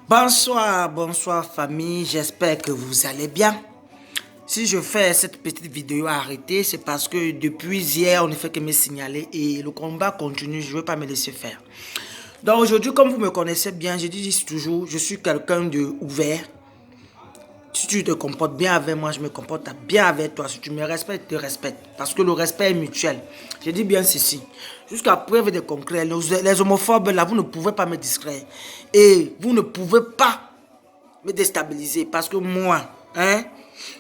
Bonsoir, bonsoir famille, j'espère que vous allez bien. Si je fais cette petite vidéo arrêtée, c'est parce que depuis hier, on ne fait que me signaler et le combat continue, je ne veux pas me laisser faire. Donc aujourd'hui, comme vous me connaissez bien, je dis toujours, je suis quelqu'un de ouvert. Si tu te comportes bien avec moi, je me comporte bien avec toi. Si tu me respectes, je te respecte. Parce que le respect est mutuel. Je dis bien ceci. Jusqu'à preuve de concret, les homophobes, là, vous ne pouvez pas me distraire. Et vous ne pouvez pas me déstabiliser. Parce que moi,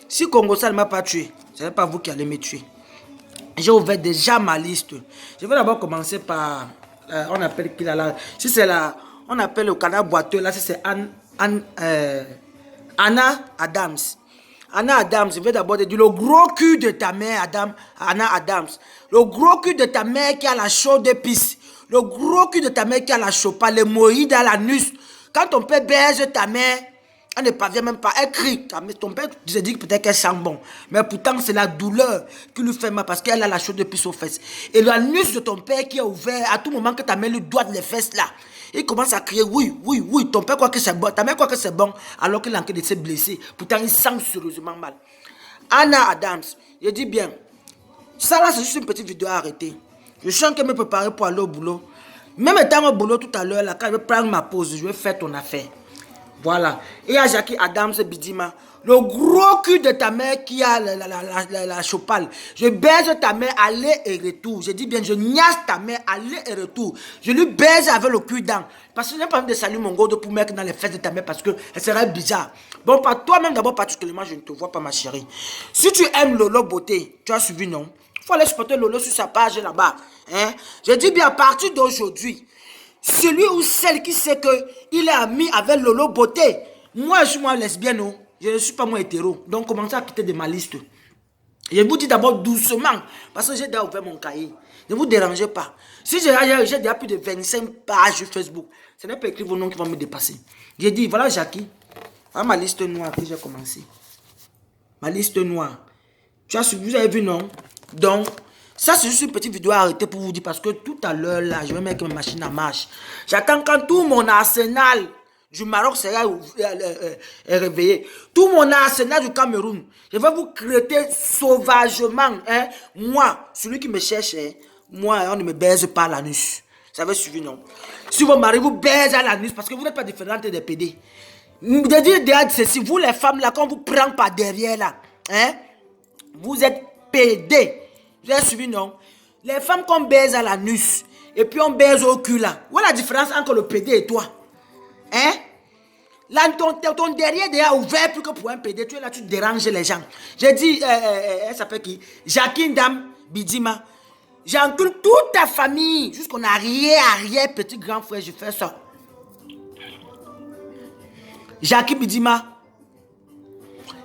si Congo ça ne m'a pas tué, ce n'est pas vous qui allez me tuer. J'ai ouvert déjà ma liste. Je vais d'abord commencer par... on appelle qui là? Si c'est là, on appelle le canard boiteux. Là, si c'est Anna Adams. Anna Adams, je vais d'abord te dire le gros cul de ta mère, Anna Adams. Le gros cul de ta mère qui a la chaude d'épices. Le gros cul de ta mère qui a la chopa, les moïdes à l'anus. Quand ton père baise ta mère, elle ne parvient même pas, elle crie. Ton père se dit peut-être qu'elle sent bon. Mais pourtant, c'est la douleur qui lui fait mal parce qu'elle a la chaude d'épices aux fesses. Et l'anus de ton père qui est ouvert, à tout moment que ta mère lui doit les fesses là. Il commence à crier, oui, oui, oui, ton père croit que c'est bon, ta mère croit que c'est bon, alors qu'il est en train de se blesser. Pourtant, il sent sérieusement mal. Anna Adams, je dis bien, ça là, c'est juste une petite vidéo arrêtée. Je suis en train de me préparer pour aller au boulot. Même étant au boulot tout à l'heure, là, quand je vais prendre ma pause, je vais faire ton affaire. Voilà. Et il y a Jackie Adams Bidima. Le gros cul de ta mère qui a la chopale. Je baise ta mère aller et retour. Je dis bien, je niasse ta mère aller et retour. Je lui baise avec le cul dedans. Parce que je n'ai pas envie de saluer mon godo pour mettre dans les fesses de ta mère parce que elle serait bizarre. Bon, par toi-même d'abord particulièrement, je ne te vois pas ma chérie. Si tu aimes Lolo Beauté, tu as suivi non? Il faut aller supporter Lolo sur sa page là-bas. Hein? Je dis bien, à partir d'aujourd'hui, celui ou celle qui sait qu'il est ami avec Lolo Beauté, moi je suis moi lesbienne, non? Je ne suis pas moi hétéro. Donc commencez à quitter de ma liste. Je vous dis d'abord doucement, parce que j'ai déjà ouvert mon cahier. Ne vous dérangez pas. Si j'ai déjà plus de 25 pages sur Facebook, ce n'est pas écrit vos noms qui vont me dépasser. J'ai dit, voilà Jackie, voilà ma liste noire que j'ai commencé. Ma liste noire. Tu as suivi, vous avez vu, non? Donc, ça c'est juste une petite vidéo arrêtée pour vous dire, parce que tout à l'heure là, je vais mettre ma machine en marche. J'attends quand tout mon arsenal du Maroc sera réveillé. Tout mon arsenal du Cameroun. Je vais vous traiter sauvagement. Hein? Moi, celui qui me cherche, hein, moi, on ne me baise pas l'anus. Ça avait suivi, non? Si votre mari vous baise à l'anus, parce que vous n'êtes pas différente des PD. Je dis derrière ceci, vous les femmes là, quand on vous prend par derrière là, hein, vous êtes PD. Vous avez suivi, non? Les femmes qu'on baise à l'anus, et puis on baise au cul là. Où est la différence entre le PD et toi? Hein? Là, ton derrière déjà ouvert plus que pour un PD. Tu es là, tu déranges les gens. J'ai dit, elle s'appelle qui? Jacqueline Dam Bidima. J'encule toute ta famille. Jusqu'on arrière, petit grand frère, je fais ça. Jackie Bidima.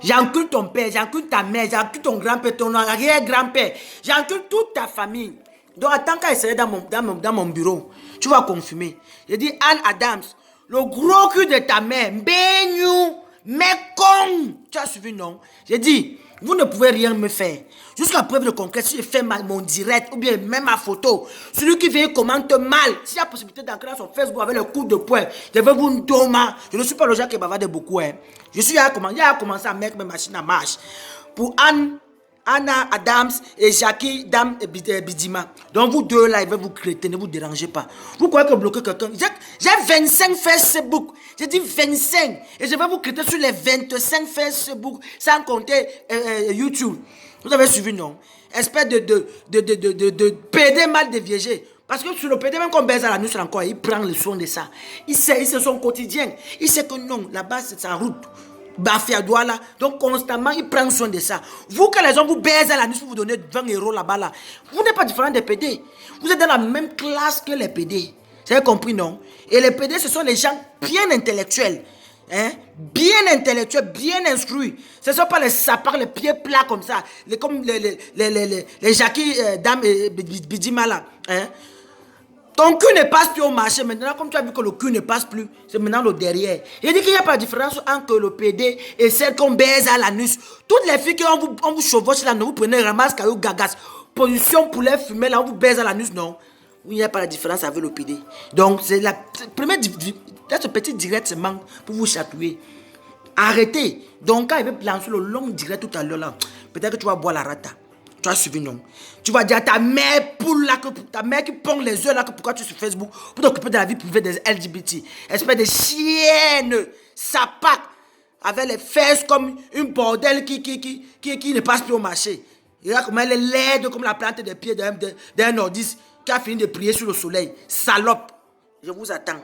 J'encule ton père, j'encule ta mère, j'encule ton grand-père, ton arrière-grand-père. J'encule toute ta famille. Donc, attends qu'elle serait dans mon bureau. Tu vas confirmer. J'ai dit, Anne Adams. Le gros cul de ta mère, Benyou, Mekong. Tu as suivi, non? J'ai dit, vous ne pouvez rien me faire. Jusqu'à preuve de concret, si je fais mon direct ou bien même ma photo, celui qui vient commente mal, s'il y a possibilité d'entrer sur Facebook avec le coup de poing, je vais vous dommer. Je ne suis pas le genre qui bavarde beaucoup. Hein. Je suis à commencer à mettre mes machines en marche. Pour Anna Adams et Jackie Dam Bidima. Donc vous deux là, ils vont vous créter, ne vous dérangez pas. Vous croyez que bloquer quelqu'un? J'ai 25 Facebook. J'ai dit 25. Et je vais vous créter sur les 25 Facebook, sans compter YouTube. Vous avez suivi, non? Espèce de PD mal déviégé. Parce que sur le PD, même qu'on baise à la nuit encore, il prend le soin de ça. Il sait son quotidien. Il sait que non, là-bas, c'est sa route. Bafiadoua là, donc constamment il prend soin de ça. Vous que les gens vous baisent à la nuit, vous donnez 20 € là-bas là, vous n'êtes pas différent des PD. Vous êtes dans la même classe que les PD. Vous avez compris, non? Et les PD, ce sont les gens bien intellectuels. Hein? Bien intellectuels, bien instruits. Ce ne sont pas les sapins, les pieds plats comme ça. Comme les Jackie Dam et Bidima là. Hein? Ton cul ne passe plus au marché maintenant, comme tu as vu que le cul ne passe plus, c'est maintenant le derrière. Il dit qu'il n'y a pas de différence entre le PD et celle qu'on baise à l'anus. Toutes les filles qui on vous chevauche là, vous prenez ramasse caillou gagas. Position poulet fumé là, on vous baise à l'anus, non. il n'y a pas la différence avec le PD. Donc, c'est la première... Ce petit direct seulement pour vous chatouiller. Arrêtez. Donc, quand il veut lancer le long direct tout à l'heure, là, peut-être que tu vas boire la rata. Tu as suivi, non? Tu vas dire à ta mère poule là, ta mère qui pond les œufs là, que pourquoi tu es sur Facebook pour t'occuper de la vie privée des LGBT. Espèce de chienne, sapac, avec les fesses comme une bordelle qui ne passe plus au marché. Et là, comment elle est laide comme la plante des pieds d'un nordiste qui a fini de prier sur le soleil. Salope. Je vous attends.